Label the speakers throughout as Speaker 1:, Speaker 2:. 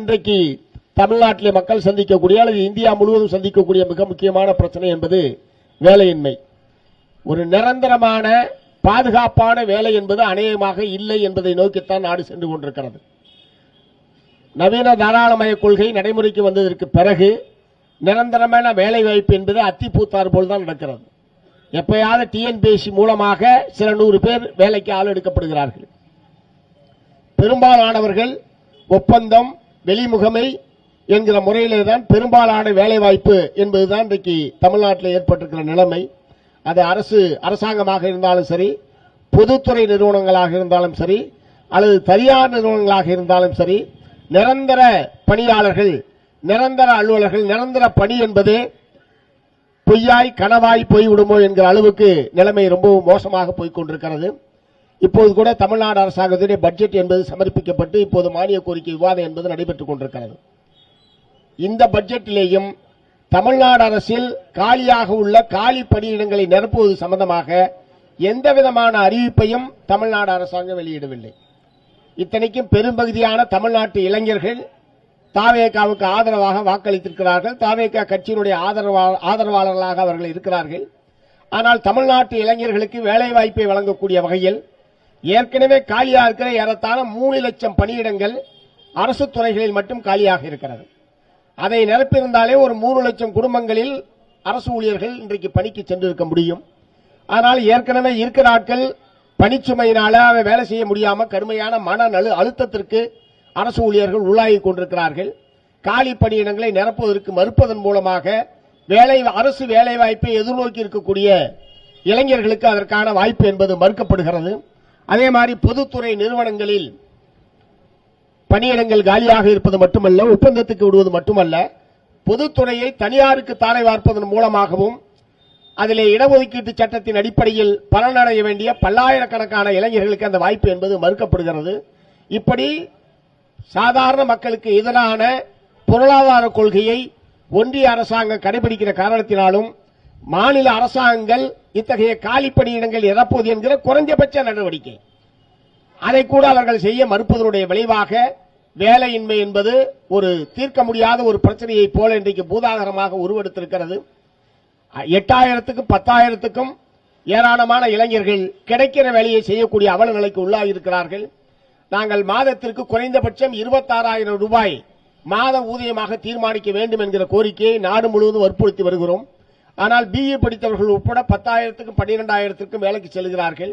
Speaker 1: இன்றைக்கு தமிழ்நாட்டிலே மக்கள் சந்திக்கக்கூடிய அல்லது இந்தியா முழுவதும் சந்திக்கக்கூடிய மிக முக்கியமான பிரச்சனை என்பது வேலையின்மை. ஒரு நிரந்தரமான பாதுகாப்பான வேலை என்பது அநேகமாக இல்லை என்பதை நோக்கித்தான் நாடு சென்று கொண்டிருக்கிறது. நவீன தாராளமய கொள்கை நடைமுறைக்கு வந்ததற்கு பிறகு நிரந்தரமான வேலை வாய்ப்பு என்பது அத்திப்பூத்தார் போல்தான் நடக்கிறது. எப்பயாவது டிஎன்பிஎஸ்சி மூலமாக சில 100 பேர் வேலைக்கு ஆள் எடுக்கப்படுகிறார்கள். பெரும்பாலானவர்கள் ஒப்பந்தம், வெளிமுகமை என்கிற முறையிலே தான் பெரும்பாலான வேலைவாய்ப்பு என்பதுதான் இன்றைக்கு தமிழ்நாட்டில் ஏற்பட்டிருக்கிற நிலைமை. அது அரசாங்கமாக இருந்தாலும் சரி, பொதுத்துறை நிறுவனங்களாக இருந்தாலும் சரி, அல்லது தனியார் நிறுவனங்களாக இருந்தாலும் சரி, நிரந்தர பணியாளர்கள், நிரந்தர அலுவலர்கள், நிரந்தர பணி என்பதே பொய்யாய் கனவாய் போய்விடுமோ என்கிற அளவுக்கு நிலைமை ரொம்பவும் மோசமாக போய்க் கொண்டிருக்கிறது. இப்போது கூட தமிழ்நாடு அரசாங்கத்துடைய பட்ஜெட் என்பது சமர்ப்பிக்கப்பட்டு இப்போது மானிய கோரிக்கை விவாதம் என்பது நடைபெற்றுக் கொண்டிருக்கிறது. இந்த பட்ஜெட்டிலேயும் தமிழ்நாடு அரசில் காலியாக உள்ள காலி பணியிடங்களை நிரப்புவது சம்பந்தமாக எந்தவிதமான அறிவிப்பையும் தமிழ்நாடு அரசாங்கம் வெளியிடவில்லை. இத்தனைக்கும் பெரும்பகுதியான தமிழ்நாட்டு இளைஞர்கள் தாவேகாவுக்கு ஆதரவாக வாக்களித்திருக்கிறார்கள். தாவேகா கட்சியினுடைய ஆதரவாளர்களாக அவர்கள் இருக்கிறார்கள். ஆனால் தமிழ்நாட்டு இளைஞர்களுக்கு வேலைவாய்ப்பை வழங்கக்கூடிய வகையில் ஏற்கனவே காலியாக இருக்கிற ஏறத்தாழ 3 லட்சம் பணியிடங்கள் அரசு துறைகளில் மட்டும் காலியாக இருக்கிறது. அதை நிரப்பியிருந்தாலே ஒரு 3 லட்சம் குடும்பங்களில் அரசு ஊழியர்கள் இன்றைக்கு பணிக்கு சென்றிருக்க முடியும். ஆனால் ஏற்கனவே இருக்கிற ஆட்கள் பணிச்சுமையினால வேலை செய்ய முடியாமல் கடுமையான மன அழுத்தத்திற்கு அரசு ஊழியர்கள் உள்ளாகிக் கொண்டிருக்கிறார்கள். காலி பணியிடங்களை நிரப்புவதற்கு மறுப்பதன் மூலமாக அரசு வேலைவாய்ப்பை எதிர்நோக்கி இருக்கக்கூடிய இளைஞர்களுக்கு அதற்கான வாய்ப்பு என்பது மறுக்கப்படுகிறது. அதே மாதிரி பொதுத்துறை நிறுவனங்களில் பணியிடங்கள் காலியாக இருப்பது மட்டுமல்ல, ஒப்பந்தத்துக்கு விடுவது மட்டுமல்ல, பொதுத்துறையை தனியாருக்கு தாரை வார்ப்பதன் மூலமாகவும் அதிலே இடஒதுக்கீட்டு சட்டத்தின் அடிப்படையில் பலனடைய வேண்டிய பல்லாயிரக்கணக்கான இளைஞர்களுக்கு அந்த வாய்ப்பு என்பது மறுக்கப்படுகிறது. இப்படி சாதாரண மக்களுக்கு எதிரான பொருளாதார கொள்கையை ஒன்றிய அரசாங்கம் கடைபிடிக்கிற காரணத்தினாலும் மாநில அரசாங்கங்கள் இத்தகைய காலி பணியிடங்கள் நிரப்புவது என்கிற குறைந்தபட்ச நடவடிக்கை அதை கூட அவர்கள் செய்ய மறுப்பதனுடைய விளைவாக வேலையின்மை என்பது ஒரு தீர்க்க முடியாத ஒரு பிரச்சனையை போல இன்றைக்கு பூதாகரமாக உருவெடுத்திருக்கிறது. 8000க்கும் 10,000க்கும் ஏராளமான இளைஞர்கள் கிடைக்கிற வேலையை செய்யக்கூடிய அவல நிலைக்கு உள்ளாகியிருக்கிறார்கள். நாங்கள் மாதத்திற்கு குறைந்தபட்சம் 26,000 ரூபாய் மாத ஊதியமாக தீர்மானிக்க வேண்டும் என்கிற கோரிக்கையை நாடு முழுவதும் வற்புறுத்தி வருகிறோம். ஆனால் பிஏ படித்தவர்கள் உட்பட 10,000க்கும் 12,000க்கும் வேலைக்கு செல்கிறார்கள்.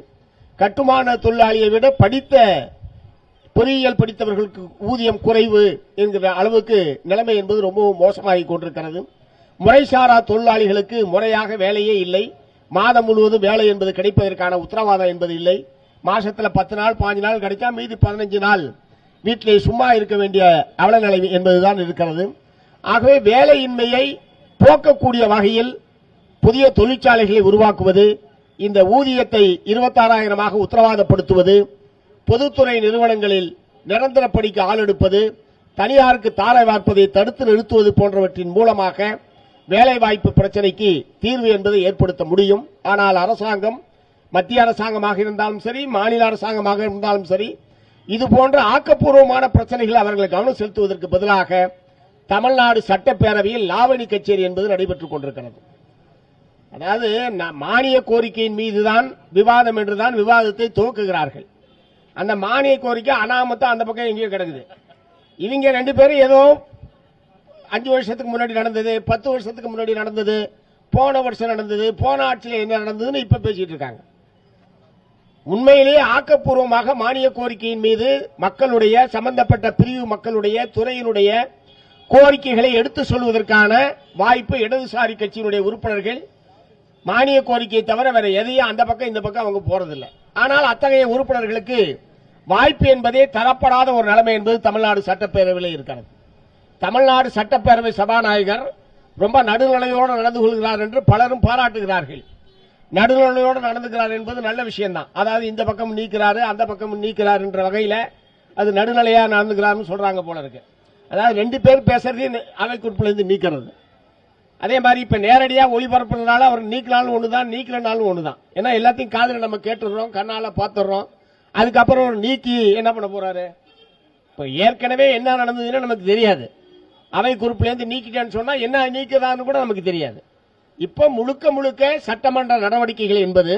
Speaker 1: கட்டுமான தொழிலாளியை விட படித்த பொறியியல் படித்தவர்களுக்கு ஊதியம் குறைவு என்கிற அளவுக்கு நிலைமை என்பது ரொம்பவும் மோசமாகிக் கொண்டிருக்கிறது. முறைசாரா தொழிலாளிகளுக்கு முறையாக வேலையே இல்லை. மாதம் முழுவதும் வேலை என்பது கிடைப்பதற்கான உத்தரவாதம் என்பது இல்லை. மாசத்துல 10 நாள் 15 நாள் கிடைச்சா மீதி 15 நாள் வீட்டிலே சும்மா இருக்க வேண்டிய அவலநிலை என்பதுதான் இருக்கிறது. ஆகவே வேலையின்மையை போக்கக்கூடிய வகையில் புதிய தொழிற்சாலைகளை உருவாக்குவது, இந்த ஊதியத்தை 26,000ஆக உத்தரவாதப்படுத்துவது, பொதுத்துறை நிறுவனங்களில் நிரந்தர பணிக்கு ஆள் எடுப்பது, தனியாருக்கு தாரை வார்ப்பதை தடுத்து நிறுத்துவது போன்றவற்றின் மூலமாக வேலைவாய்ப்பு பிரச்சனைக்கு தீர்வு என்பதை ஏற்படுத்த முடியும். ஆனால் அரசாங்கம், மத்திய அரசாங்கமாக இருந்தாலும் சரி, மாநில அரசாங்கமாக இருந்தாலும் சரி, இதுபோன்ற ஆக்கப்பூர்வமான பிரச்சனைகளை அவர்கள் கவனம் செலுத்துவதற்கு பதிலாக தமிழ்நாடு சட்டப்பேரவையில் லாவணி கச்சேரி என்பது நடைபெற்றுக் கொண்டிருக்கிறது. அதாவது மானிய கோரிக்கையின் மீதுதான் விவாதம் என்றுதான் விவாதத்தை துவக்குகிறார்கள். அந்த மானிய கோரிக்கை அனாமத்தா அந்த பக்கம் எங்கேயோ கிடக்குது. இவங்க 2 பேரும் ஏதோ 5 வருஷத்துக்கு முன்னாடி நடந்தது, 10 வருஷத்துக்கு முன்னாடி நடந்தது, போன வருஷம் நடந்தது, போன ஆட்சியில் என்ன நடந்ததுன்னு இப்ப பேசிட்டு இருக்காங்க. உண்மையிலேயே ஆக்கப்பூர்வமாக மானிய கோரிக்கையின் மீது மக்களுடைய, சம்பந்தப்பட்ட பிரிவு மக்களுடைய, துறையினுடைய கோரிக்கைகளை எடுத்து சொல்வதற்கான வாய்ப்பு இடதுசாரி கட்சியினுடைய உறுப்பினர்கள் மானிய கோரிக்கையை தவிர வேற எதையும் அந்த பக்கம் இந்த பக்கம் அவங்க போறதில்லை. ஆனால் அத்தகைய உறுப்பினர்களுக்கு வாய்ப்பு என்பதே தரப்படாத ஒரு நிலைமை என்பது தமிழ்நாடு சட்டப்பேரவையில் இருக்கிறது. தமிழ்நாடு சட்டப்பேரவை சபாநாயகர் ரொம்ப நடுநிலையோடு நடந்து கொள்கிறார் என்று பலரும் பாராட்டுகிறார்கள். நடுநிலையோடு நடந்துகிறார் என்பது நல்ல விஷயம்தான். அதாவது இந்த பக்கம் நீக்கிறாரு, அந்த பக்கம் நீக்கிறார் என்ற வகையில அது நடுநிலையா நடந்துகிறார் சொல்றாங்க போல இருக்கு. அதாவது 2 பேர் பேசுறதையும் அவைக்குறிப்பிலிருந்து நீக்கிறது. அதே மாதிரி இப்ப நேரடியா ஒளிபரப்புறதுனால அவர் நீக்கினாலும் ஒண்ணுதான், நீக்கலனாலும் ஒண்ணுதான். ஏன்னா எல்லாத்தையும் காதுல நம்ம கேட்டுறோம், கண்ணால பாத்துறோம். அதுக்கப்புறம் நீக்கி என்ன பண்ண போறாரு? இப்ப ஏற்கனவே என்ன நடந்ததுன்னு நமக்கு தெரியாது. அவை குறிப்பிலேருந்து நீக்கிட்டேன்னு சொன்னா என்ன நீக்குதான்னு கூட நமக்கு தெரியாது. இப்ப முழுக்க முழுக்க சட்டமன்ற நடவடிக்கைகள் என்பது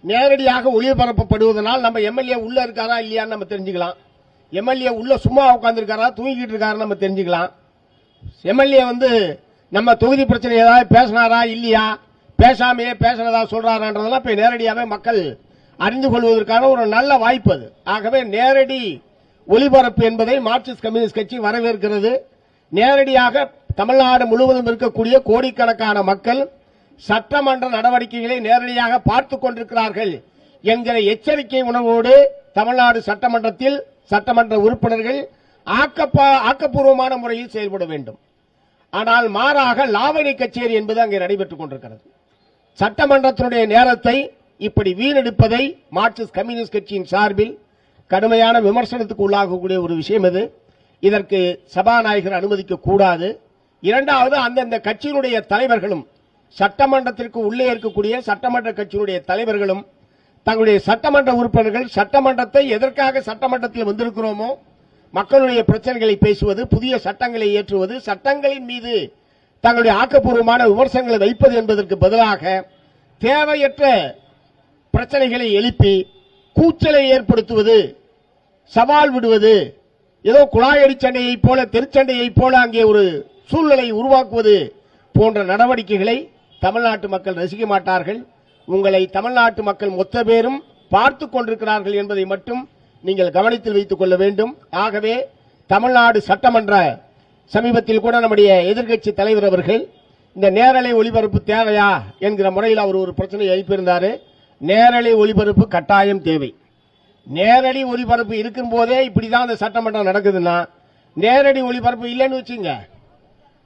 Speaker 1: நேரடியாக ஒளிபரப்பப்படுவதனால் நம்ம எம்எல்ஏ உள்ள இருக்காரா இல்லையான்னு நம்ம தெரிஞ்சுக்கலாம். எம்எல்ஏ உள்ள சும்மா உட்கார்ந்துருக்காரா தூங்கிட்டு இருக்காரு நம்ம தெரிஞ்சுக்கலாம். எம்எல்ஏ நம்ம தொகுதி பிரச்சனை ஏதாவது பேசினாரா இல்லையா, பேசாமையே பேசினதா சொல்றாரான்றதெல்லாம் இப்ப நேரடியாகவே மக்கள் அறிந்து கொள்வதற்கான ஒரு நல்ல வாய்ப்பு அது. ஆகவே நேரடி ஒளிபரப்பு என்பதை மார்க்சிஸ்ட் கம்யூனிஸ்ட் கட்சி வரவேற்கிறது. நேரடியாக தமிழ்நாடு முழுவதும் இருக்கக்கூடிய கோடிக்கணக்கான மக்கள் சட்டமன்ற நடவடிக்கைகளை நேரடியாக பார்த்துக் கொண்டிருக்கிறார்கள் என்கிற எச்சரிக்கை உணர்வோடு தமிழ்நாடு சட்டமன்றத்தில் சட்டமன்ற உறுப்பினர்கள் ஆக்கப்பூர்வமான முறையில் செயல்பட வேண்டும். ஆனால் மாறாக லாவணி கச்சேரி என்பது அங்கே நடைபெற்றுக் கொண்டிருக்கிறது. சட்டமன்றத்தினுடைய நேரத்தை இப்படி வீணெடுப்பதை மார்க்சிஸ்ட் கம்யூனிஸ்ட் கட்சியின் சார்பில் கடுமையான விமர்சனத்துக்கு உள்ளாகக்கூடிய ஒரு விஷயம் இது. இதற்கு சபாநாயகர் அனுமதிக்க கூடாது. இரண்டாவது, அந்தந்த கட்சியினுடைய தலைவர்களும் சட்டமன்றத்திற்கு உள்ளே இருக்கக்கூடிய சட்டமன்ற கட்சியினுடைய தலைவர்களும் தங்களுடைய சட்டமன்ற உறுப்பினர்கள் சட்டமன்றத்தை எதற்காக சட்டமன்றத்தில் வந்திருக்கிறோமோ மக்களுடைய பிரச்சனைகளை பேசுவது, புதிய சட்டங்களை ஏற்றுவது, சட்டங்களின் மீது தங்களுடைய ஆக்கப்பூர்வமான விமர்சனங்களை வைப்பது என்பதற்கு பதிலாக தேவையற்ற பிரச்சனைகளை எழுப்பி கூச்சலை ஏற்படுத்துவது, சவால் விடுவது, ஏதோ குழாயடி சண்டையை போல தெருச்சண்டையை போல அங்கே ஒரு சூழ்நிலை உருவாக்குவது போன்ற நடவடிக்கைகளை தமிழ்நாட்டு மக்கள் ரசிக்க மாட்டார்கள். உங்களை தமிழ்நாட்டு மக்கள் மொத்த பேரும் பார்த்துக் கொண்டிருக்கிறார்கள் என்பதை மட்டும் நீங்கள் கவனத்தில் வைத்துக் கொள்ள வேண்டும். ஆகவே தமிழ்நாடு சட்டமன்ற சமீபத்தில் கூட நம்முடைய எதிர்க்கட்சி தலைவர் அவர்கள் இந்த நேரலை ஒளிபரப்பு தேவையா என்கிற முறையில் அவர் ஒரு பிரச்சனையை எழுப்பியிருந்தார். நேரலை ஒளிபரப்பு கட்டாயம் தேவை. நேரடி ஒளிபரப்பு இருக்கும் போதே இப்படிதான் அந்த சட்டமன்றம் நடக்குதுன்னா நேரடி ஒளிபரப்பு இல்லைன்னு வச்சுங்க,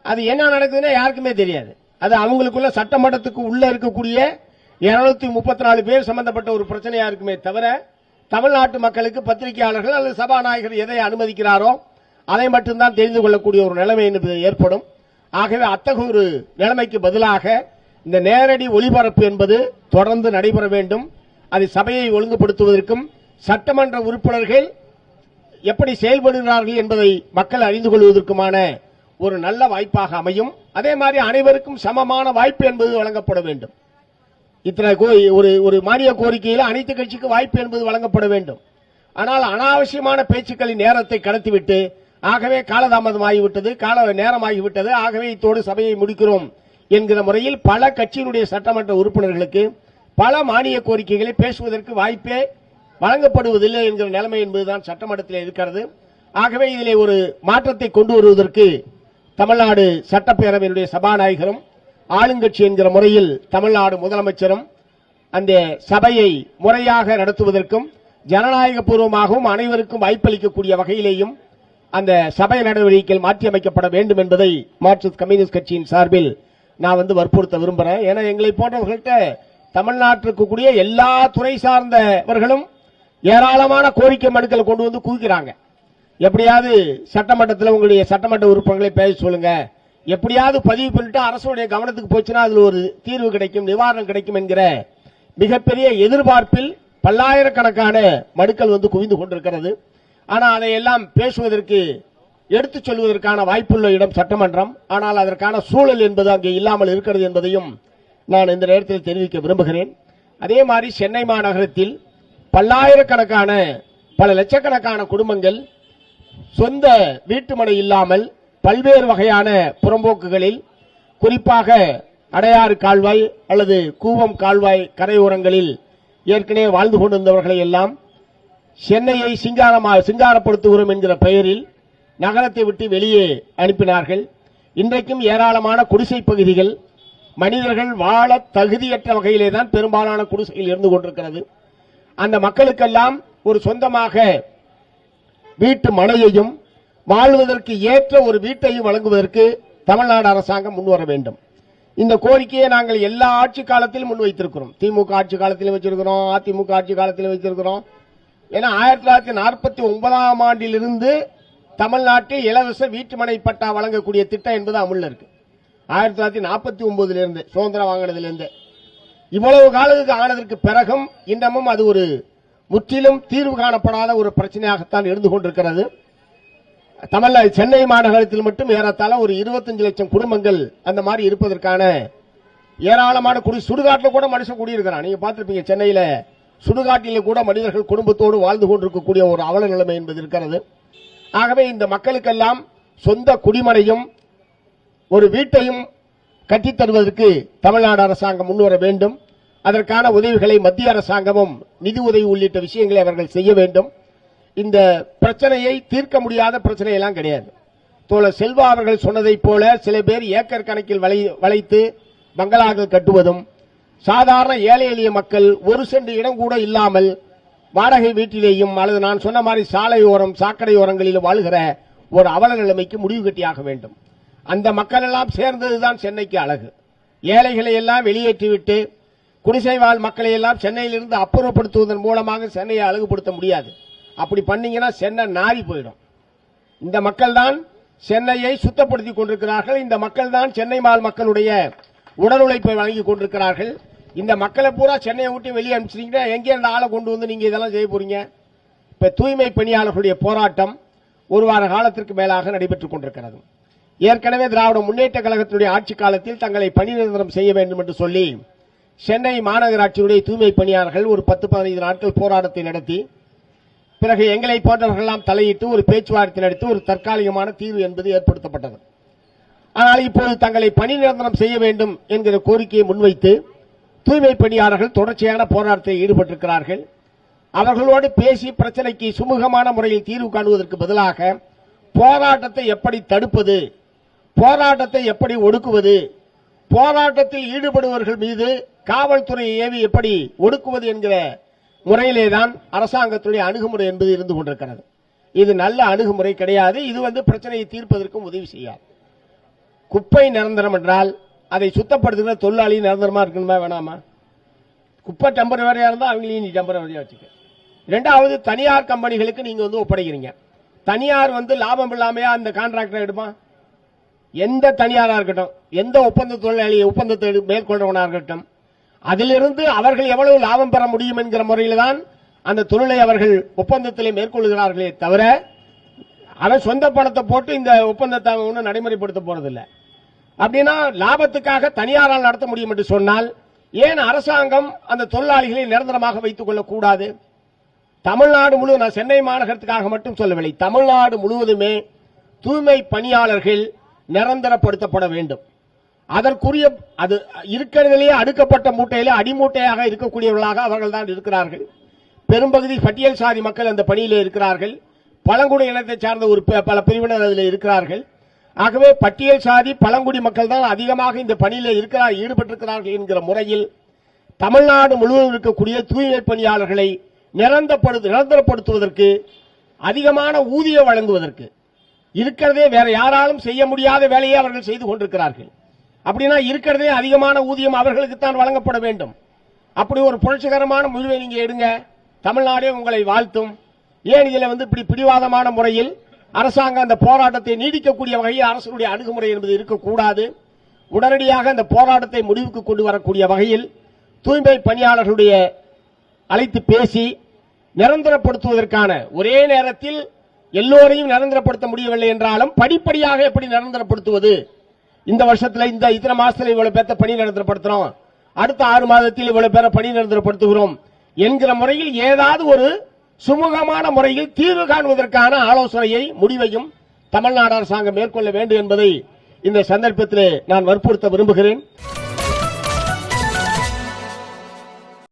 Speaker 1: அது என்ன நடக்குதுன்னா யாருக்குமே தெரியாது. அது அவங்களுக்குள்ள சட்டமன்றத்துக்கு உள்ள இருக்கக்கூடிய 234 பேர் சம்பந்தப்பட்ட ஒரு பிரச்சனையா இருக்குமே தவிர தமிழ்நாட்டு மக்களுக்கு பத்திரிகையாளர்கள் அல்லது சபாநாயகர் எதை அனுமதிக்கிறாரோ அதை மட்டும்தான் தெரிந்து கொள்ளக்கூடிய ஒரு நிலைமை என்பது ஏற்படும். ஆகவே அத்தகைய ஒரு நிலைமைக்கு பதிலாக இந்த நேரடி ஒளிபரப்பு என்பது தொடர்ந்து நடைபெற வேண்டும். அது சபையை ஒழுங்குபடுத்துவதற்கும் சட்டமன்ற உறுப்பினர்கள் எப்படி செயல்படுகிறார்கள் என்பதை மக்கள் அறிந்து கொள்வதற்குமான ஒரு நல்ல வாய்ப்பாக அமையும். அதே மாதிரி அனைவருக்கும் சமமான வாய்ப்பு என்பது வழங்கப்பட வேண்டும். இத்தனை ஒரு மானிய கோரிக்கையில் அனைத்து கட்சிக்கு வாய்ப்பு என்பது வழங்கப்பட வேண்டும். ஆனால் அனாவசியமான பேச்சுக்களின் நேரத்தை கடத்திவிட்டு ஆகவே காலதாமதமாகிவிட்டது, கால நேரமாகிவிட்டது, ஆகவே இத்தோடு சபையை முடிக்கிறோம் என்கிற முறையில் பல கட்சியினுடைய சட்டமன்ற உறுப்பினர்களுக்கு பல மானிய கோரிக்கைகளை பேசுவதற்கு வாய்ப்பே வழங்கப்படுவதில்லை என்கிற நிலைமை என்பதுதான் சட்டமன்றத்தில் இருக்கிறது. ஆகவே இதிலே ஒரு மாற்றத்தை கொண்டு வருவதற்கு தமிழ்நாடு சட்டப்பேரவையினுடைய சபாநாயகரும் ஆளுங்கட்சி என்கிற முறையில் தமிழ்நாடு முதலமைச்சரும் அந்த சபையை முறையாக நடத்துவதற்கும் ஜனநாயக பூர்வமாகவும் அனைவருக்கும் வாய்ப்பளிக்கக்கூடிய வகையிலேயும் அந்த சபை நடவடிக்கைகள் மாற்றியமைக்கப்பட வேண்டும் என்பதை மார்க்சிஸ்ட் கம்யூனிஸ்ட் கட்சியின் சார்பில் நான் வற்புறுத்த விரும்புகிறேன். ஏன்னா எங்களை போன்றவர்கள்ட்ட தமிழ்நாட்டிற்கு கூடிய எல்லா துறை சார்ந்தவர்களும் ஏராளமான கோரிக்கை மனுக்களை கொண்டு வந்து குவிக்கிறாங்க. எப்படியாவது சட்டமன்றத்தில் உங்களுடைய சட்டமன்ற உறுப்பினர்களை பேச சொல்லுங்க, எப்படியாவது பதிவு பண்ணிட்டு அரசுடைய கவனத்துக்கு போச்சுன்னா அதுல ஒரு தீர்வு கிடைக்கும், நிவாரணம் கிடைக்கும் என்கிற மிகப்பெரிய எதிர்பார்ப்பில் பல்லாயிரக்கணக்கான மனுக்கள் குவிந்து கொண்டிருக்கிறது. ஆனால் அதையெல்லாம் பேசுவதற்கு எடுத்துச் சொல்வதற்கான வாய்ப்புள்ள இடம் சட்டமன்றம். ஆனால் அதற்கான சூழல் என்பது அங்கே இல்லாமல் இருக்கிறது என்பதையும் நான் இந்த நேரத்தில் தெரிவிக்க விரும்புகிறேன். அதே மாதிரி சென்னை மாநகரத்தில் பல்லாயிரக்கணக்கான பல லட்சக்கணக்கான குடும்பங்கள் சொந்த வீட்டுமனை இல்லாமல் பல்வேறு வகையான புறம்போக்குகளில், குறிப்பாக அடையாறு கால்வாய் அல்லது கூவம் கால்வாய் கரையோரங்களில் ஏற்கனவே வாழ்ந்து கொண்டிருந்தவர்களை எல்லாம் சென்னையை சிங்காரப்படுத்துகிறோம் என்கிற பெயரில் நகரத்தை விட்டு வெளியே அனுப்பினார்கள். இன்றைக்கும் ஏராளமான குடிசை பகுதிகள் மனிதர்கள் வாழ தகுதியற்ற வகையிலே தான் பெரும்பாலான குடிசைகள் இருந்து கொண்டிருக்கிறது. அந்த மக்களுக்கெல்லாம் ஒரு சொந்தமாக வீட்டு மனையையும் வாழ்வதற்கு ஏற்ற ஒரு வீட்டையும் வழங்குவதற்கு தமிழ்நாடு அரசாங்கம் முன்வர வேண்டும். இந்த கோரிக்கையை நாங்கள் எல்லா ஆட்சி காலத்திலும் முன்வைத்திருக்கிறோம். திமுக ஆட்சி காலத்திலும் வச்சிருக்கிறோம், அதிமுக ஆட்சி காலத்திலும் வச்சிருக்கிறோம். ஏன்னா 1949ஆம் ஆண்டிலிருந்து தமிழ்நாட்டில் இலவச வீட்டுமனை பட்டா வழங்கக்கூடிய திட்டம் என்பது அமுல்ல இருக்கு. 1949 இருந்து சுதந்திரம் வாங்கினதிலிருந்து இவ்வளவு காலத்துக்கு ஆனதற்கு பிறகும் இன்னமும் அது ஒரு முற்றிலும் தீர்வு காணப்படாத ஒரு பிரச்சனையாகத்தான் இருந்து கொண்டிருக்கிறது. சென்னை மாநகரத்தில் மட்டும் ஏறத்தாழ ஒரு 25 லட்சம் குடும்பங்கள் அந்த மாதிரி இருப்பதற்கான ஏராளமான சுடுகாட்டில் கூட மனுஷன் குடியிருக்கிறான். நீங்க பார்த்திருப்பீங்க, சென்னையில சுடுகாட்டில கூட மனிதர்கள் குடும்பத்தோடு வாழ்ந்து கொண்டிருக்கக்கூடிய ஒரு அவல நிலைமை என்பது இருக்கிறது. ஆகவே இந்த மக்களுக்கெல்லாம் சொந்த குடிமனையும் ஒரு வீட்டையும் கட்டித் தருவதற்கு தமிழ்நாடு அரசாங்கம் முன்வர வேண்டும். அதற்கான உதவிகளை மத்திய அரசாங்கமும் நிதி உதவி உள்ளிட்ட விஷயங்களை அவர்கள் செய்ய வேண்டும். இந்த பிரச்சனையை தீர்க்க முடியாத பிரச்சனையெல்லாம் கிடையாது. தோழர் செல்வா அவர்கள் சொன்னதைப் போல சில பேர் ஏக்கர் கணக்கில் வளைத்து பங்களாக்கள் கட்டுவதும், சாதாரண ஏழை எளிய மக்கள் ஒரு சென்ட் இடம் கூட இல்லாமல் வாடகை வீட்டிலேயும் அல்லது நான் சொன்ன மாதிரி சாலையோரம் சாக்கடை ஓரங்களில் வாழ்கிற ஒரு அவல நிலைமைக்கு முடிவு கட்டியாக வேண்டும். அந்த மக்கள் எல்லாம் சேர்ந்ததுதான் சென்னைக்கு அழகு. ஏழைகளை எல்லாம் வெளியேற்றிவிட்டு குடிசை வாழ் மக்களை எல்லாம் சென்னையிலிருந்து அப்புறப்படுத்துவதன் மூலமாக சென்னையை அழகுபடுத்த முடியாது. அப்படி பண்ணீங்கன்னா சென்னை நாரி போயிடும். இந்த மக்கள் தான் சென்னையை சுத்தப்படுத்திக் கொண்டிருக்கிறார்கள். இந்த மக்கள் தான் சென்னை மால் மக்களுடைய உடல் உழைப்பை வழங்கிக் கொண்டிருக்கிறார்கள். இந்த மக்களை பூரா சென்னையை விட்டு வெளியே அனுப்பிச்சிட்டீங்கன்னா எங்கே அந்த ஆளை கொண்டு வந்து நீங்க இதெல்லாம் செய்ய போறீங்க? இப்ப தூய்மை பணியாளர்களுடைய போராட்டம் ஒரு வார காலத்திற்கு மேலாக நடைபெற்றுக் கொண்டிருக்கிறது. ஏற்கனவே திராவிட முன்னேற்ற கழகத்தினுடைய ஆட்சி காலத்தில் தங்களை பணி நிரந்தரம் செய்ய வேண்டும் என்று சொல்லி சென்னை மாநகராட்சியுடைய தூய்மை பணியாளர்கள் ஒரு 10-15 நாட்கள் போராட்டத்தை நடத்தி பிறகு எங்களை போன்றவர்களெல்லாம் தலையிட்டு ஒரு பேச்சுவார்த்தை நடத்தி ஒரு தற்காலிகமான தீர்வு என்பது ஏற்படுத்தப்பட்டது. ஆனால் இப்போது தங்களை பணி நிரந்தரம் செய்ய வேண்டும் என்கிற கோரிக்கையை முன்வைத்து தூய்மை பணியாளர்கள் தொடர்ச்சியான போராட்டத்தில் ஈடுபட்டிருக்கிறார்கள். அவர்களோடு பேசி பிரச்சனைக்கு சுமூகமான முறையில் தீர்வு காணுவதற்கு பதிலாக போராட்டத்தை எப்படி தடுப்பது, போராட்டத்தை எப்படி ஒடுக்குவது, போராட்டத்தில் ஈடுபடுபவர்கள் மீது காவல்துறையை ஏவி எப்படி ஒடுக்குவது என்கிற முறையிலேதான் அரசாங்கத்துடைய அணுகுமுறை என்பது இருந்து கொண்டிருக்கிறது. இது நல்ல அணுகுமுறை கிடையாது. இது பிரச்சனையை தீர்ப்பதற்கும் உதவி செய்யாது. குப்பை நிரந்தரம் என்றால் அதை சுத்தப்படுத்துகிற தொழிலாளி நிரந்தரமா இருக்கணுமா வேணாமா? குப்பை டெம்பரவரியா இருந்தா அவங்களையும் நீ டெம்பரவரியா வச்சுக்க. இரண்டாவது, தனியார் கம்பெனிகளுக்கு நீங்க ஒப்படைக்கிறீங்க. தனியார் லாபம் இல்லாமையா அந்த கான்ட்ராக்டர் எடுமா? எந்த தனியாரா இருக்கட்டும், எந்த ஒப்பந்த தொழிலாளி ஒப்பந்தத்தை மேற்கொள்றவனா இருக்கட்டும், அதிலிருந்து அவர்கள் எவ்வளவு லாபம் பெற முடியும் என்கிற முறையில் தான் அந்த தொழிலை அவர்கள் ஒப்பந்தத்திலே மேற்கொள்கிறார்களே தவிர அவன் சொந்த பணத்தை போட்டு இந்த ஒப்பந்தத்தை ஒன்றும் நடைமுறைப்படுத்த போறதில்லை. அப்படின்னா லாபத்துக்காக தனியாரால் நடத்த முடியும் என்று சொன்னால் ஏன் அரசாங்கம் அந்த தொழிலாளிகளை நிரந்தரமாக வைத்துக் கொள்ளக்கூடாது? தமிழ்நாடு முழு, நான் சென்னை மாநகரத்துக்காக மட்டும் சொல்லவில்லை, தமிழ்நாடு முழுவதுமே தூய்மை பணியாளர்கள் நிரந்தரப்படுத்தப்பட வேண்டும். அதற்குரிய அது இருக்கிறதிலேயே அடுக்கப்பட்ட மூட்டையிலே அடிமூட்டையாக இருக்கக்கூடியவர்களாக அவர்கள் தான் இருக்கிறார்கள். பெரும்பகுதி பட்டியல் சாதி மக்கள் அந்த பணியிலே இருக்கிறார்கள். பழங்குடி இனத்தை சார்ந்த ஒரு பல பிரிவினர் அதில் இருக்கிறார்கள். ஆகவே பட்டியல் சாதி பழங்குடி மக்கள் தான் அதிகமாக இந்த பணியிலே ஈடுபட்டிருக்கிறார்கள் என்கிற முறையில் தமிழ்நாடு முழுவதும் இருக்கக்கூடிய தூய்மை பணியாளர்களை நிரந்தரப்படுத்துவதற்கு, அதிகமான ஊதியம் வழங்குவதற்கு, இருக்கிறதே வேற யாராலும் செய்ய முடியாத வேலையை அவர்கள் செய்து கொண்டிருக்கிறார்கள். அப்படின்னா இருக்கிறதே அதிகமான ஊதியம் அவர்களுக்கு தான் வழங்கப்பட வேண்டும். அப்படி ஒரு புரட்சிகரமான முடிவை நீங்க எடுங்க, தமிழ்நாடே உங்களை வாழ்த்தும். ஏன் இதுல இப்படி பிடிவாதமான முறையில் அரசாங்கம் அந்த போராட்டத்தை நீடிக்கக்கூடிய வகையில் அரசுடைய அணுகுமுறை என்பது இருக்கக்கூடாது. உடனடியாக அந்த போராட்டத்தை முடிவுக்கு கொண்டு வரக்கூடிய வகையில் தூய்மை பணியாளர்களுடைய அழைத்து பேசி நிரந்தரப்படுத்துவதற்கான, ஒரே நேரத்தில் எல்லோரையும் நிரந்தரப்படுத்த முடியவில்லை என்றாலும் படிப்படியாக எப்படி நிரந்தரப்படுத்துவது, இந்த வருஷத்துல இத்தனை மாசத்துல இவ்வளவு பேர்த்த பணி நிரந்தரப்படுத்துறோம், அடுத்த 6 மாதத்தில் இவ்வளவு பேரை பணி நிரந்தரப்படுத்துகிறோம் என்கிற முறையில் ஏதாவது ஒரு சுமூகமான முறையில் தீர்வு காணுவதற்கான ஆலோசனையை, முடிவையும் தமிழ்நாடு அரசாங்கம் மேற்கொள்ள வேண்டும் என்பதை இந்த சந்தர்ப்பத்தில் நான் வற்புறுத்த விரும்புகிறேன்.